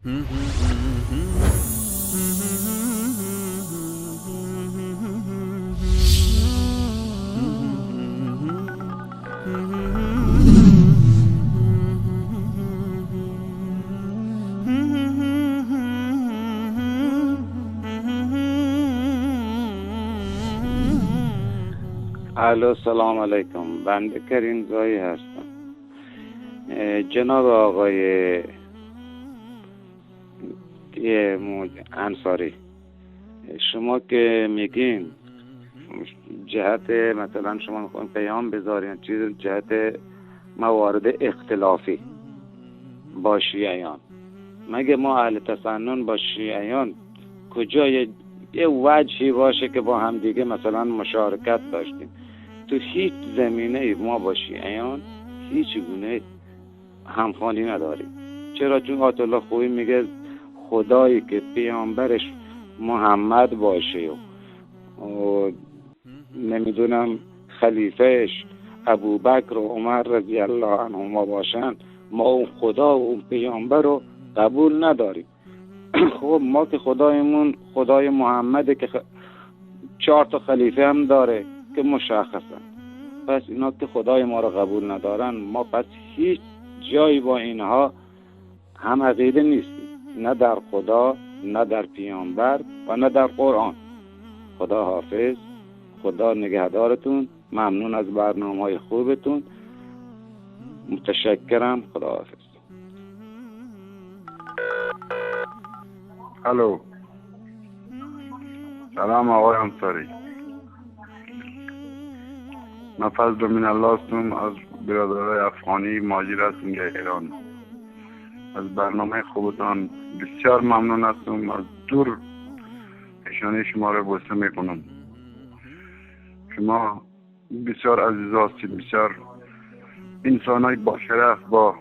الو، سلام علیکم. بنده کریم زایی هستم. جناب آقای انصاری، شما که میگین جهت مثلا شما میخواین پیام بذارین چیز جهت موارد اختلافی با شیعیان، مگه ما اهل تسنن با شیعیان کجا یه وجهی باشه که با هم دیگه مثلا مشارکت داشتیم؟ تو هیچ زمینه ما با شیعیان هیچ گونه همخوانی نداریم. چرا؟ چون آیت الله خویی میگه خدایی که پیامبرش محمد باشه و نمیدونم خلیفهش ابوبکر و عمر رضی الله عنهما باشن، ما اون خدا و اون پیامبر رو قبول نداریم. خب ما که خدایمون خدای محمده که 4 تا خلیفه هم داره که مشخصن. پس اینا که خدای ما رو قبول ندارن، ما پس هیچ جایی با اینها هم عقیده نیستیم، نه در خدا، نه در پیامبر و نه در قرآن. خدا حافظ، خدا نگهدارتون. ممنون از برنامه‌های خوبتون. متشکرم. خدا حافظ. الو، سلام آقای انصاری. من فضل من الله هستم، از برادرای افغانی مهاجر هستم در ایران. از برنامه خوبتان بسیار ممنون هستم. از دور پیشانی شما را بوسه میکنم. شما بسیار عزیز هستید، بسیار انسانای با شرف، با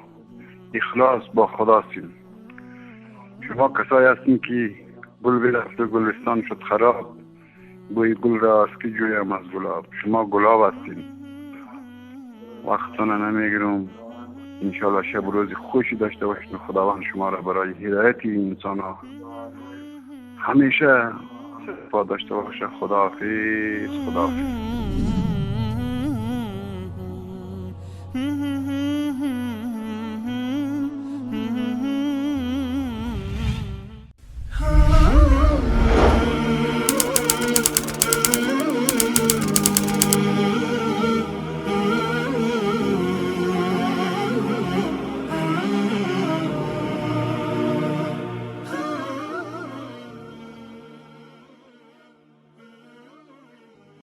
اخلاص با خدا هستید. شما کسایی هستید که گل برفت و گلستان شد خراب، بوی گل را از که جویم از گلاب. شما گلاب هستید. وقتتان نمیگیرم. انشالله شب روز خوشی داشته باشید. خداوند شما را برای هدایت این انسان ها همیشه صفا داشته باشه. خداحافظ. خداحافظ.